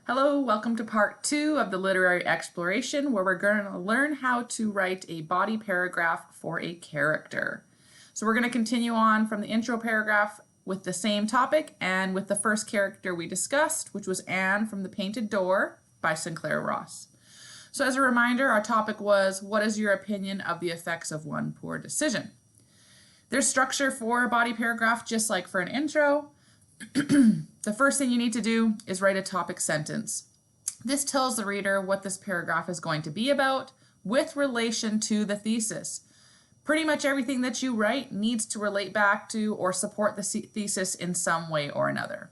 Hello, welcome to part 2 of the literary exploration, where we're going to learn how to write a body paragraph for a character. So we're going to continue on from the intro paragraph with the same topic and with the first character we discussed, which was Anne from The Painted Door by Sinclair Ross. So as a reminder, our topic was, what is your opinion of the effects of one poor decision? There's structure for a body paragraph just like for an intro. The first thing you need to do is write a topic sentence. This tells the reader what this paragraph is going to be about with relation to the thesis. Pretty much everything that you write needs to relate back to or support the thesis in some way or another.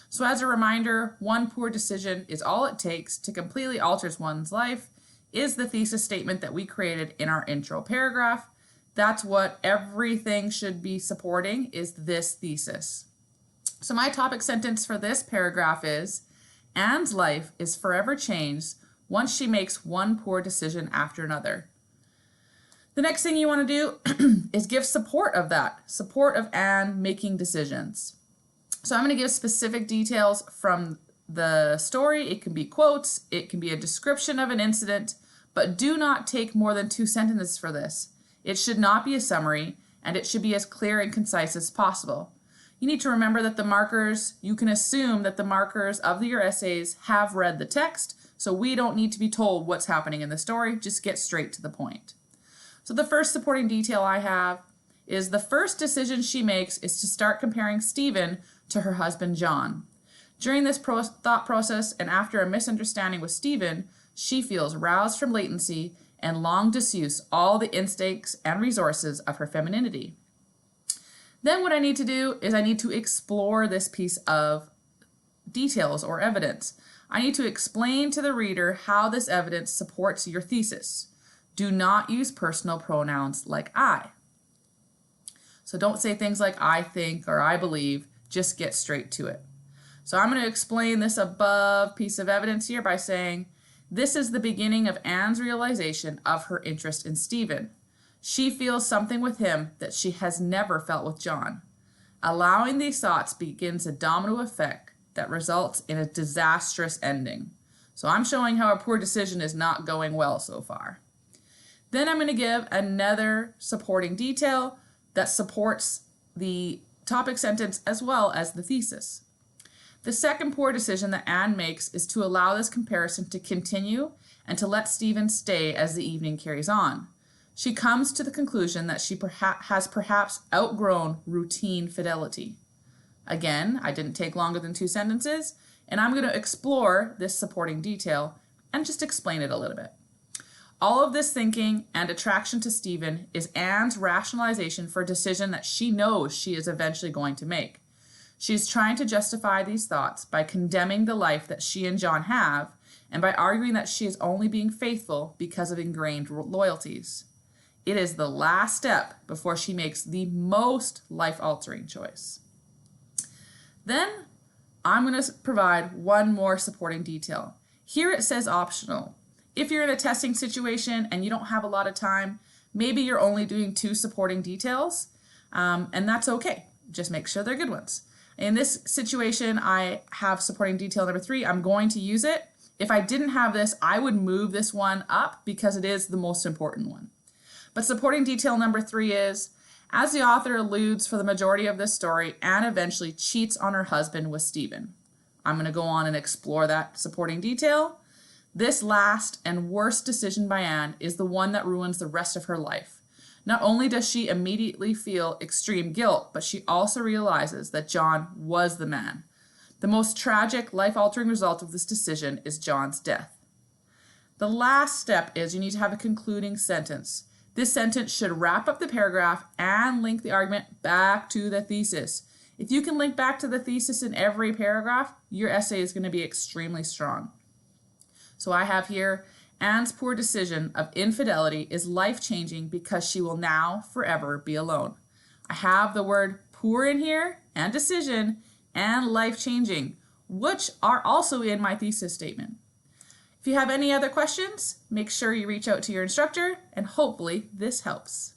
So as a reminder, one poor decision is all it takes to completely alter one's life is the thesis statement that we created in our intro paragraph. That's what everything should be supporting, is this thesis. So my topic sentence for this paragraph is, Anne's life is forever changed once she makes one poor decision after another. The next thing you want to do is give support of that, support of Anne making decisions. So I'm going to give specific details from the story. It can be quotes, it can be a description of an incident, but do not take more than 2 sentences for this. It should not be a summary, and it should be as clear and concise as possible. You need to remember that the markers, you can assume that the markers of your essays have read the text, so we don't need to be told what's happening in the story, just get straight to the point. So the first supporting detail I have is the first decision she makes is to start comparing Stephen to her husband John. During this thought process and after a misunderstanding with Stephen, she feels roused from latency and long disuse all the instincts and resources of her femininity. Then what I need to do is I need to explore this piece of details or evidence. I need to explain to the reader how this evidence supports your thesis. Do not use personal pronouns like I. So don't say things like I think or I believe, just get straight to it. So I'm going to explain this above piece of evidence here by saying, this is the beginning of Anne's realization of her interest in Stephen. She feels something with him that she has never felt with John. Allowing these thoughts begins a domino effect that results in a disastrous ending. So I'm showing how a poor decision is not going well so far. Then I'm going to give another supporting detail that supports the topic sentence as well as the thesis. The second poor decision that Anne makes is to allow this comparison to continue and to let Stephen stay as the evening carries on. She comes to the conclusion that she has perhaps outgrown routine fidelity. Again, I didn't take longer than 2 sentences, and I'm going to explore this supporting detail and just explain it a little bit. All of this thinking and attraction to Stephen is Anne's rationalization for a decision that she knows she is eventually going to make. She's trying to justify these thoughts by condemning the life that she and John have, and by arguing that she is only being faithful because of ingrained loyalties. It is the last step before she makes the most life-altering choice. Then I'm going to provide one more supporting detail. Here it says optional. If you're in a testing situation and you don't have a lot of time, maybe you're only doing 2 supporting details, and that's okay. Just make sure they're good ones. In this situation, I have supporting detail number 3. I'm going to use it. If I didn't have this, I would move this one up because it is the most important one. But supporting detail number 3 is, as the author alludes for the majority of this story, Anne eventually cheats on her husband with Stephen. I'm going to go on and explore that supporting detail. This last and worst decision by Anne is the one that ruins the rest of her life. Not only does she immediately feel extreme guilt, but she also realizes that John was the man. The most tragic, life-altering result of this decision is John's death. The last step is you need to have a concluding sentence. This sentence should wrap up the paragraph and link the argument back to the thesis. If you can link back to the thesis in every paragraph, your essay is going to be extremely strong. So I have here, Anne's poor decision of infidelity is life-changing because she will now forever be alone. I have the word poor in here, and decision, and life-changing, which are also in my thesis statement. If you have any other questions, make sure you reach out to your instructor, and hopefully this helps.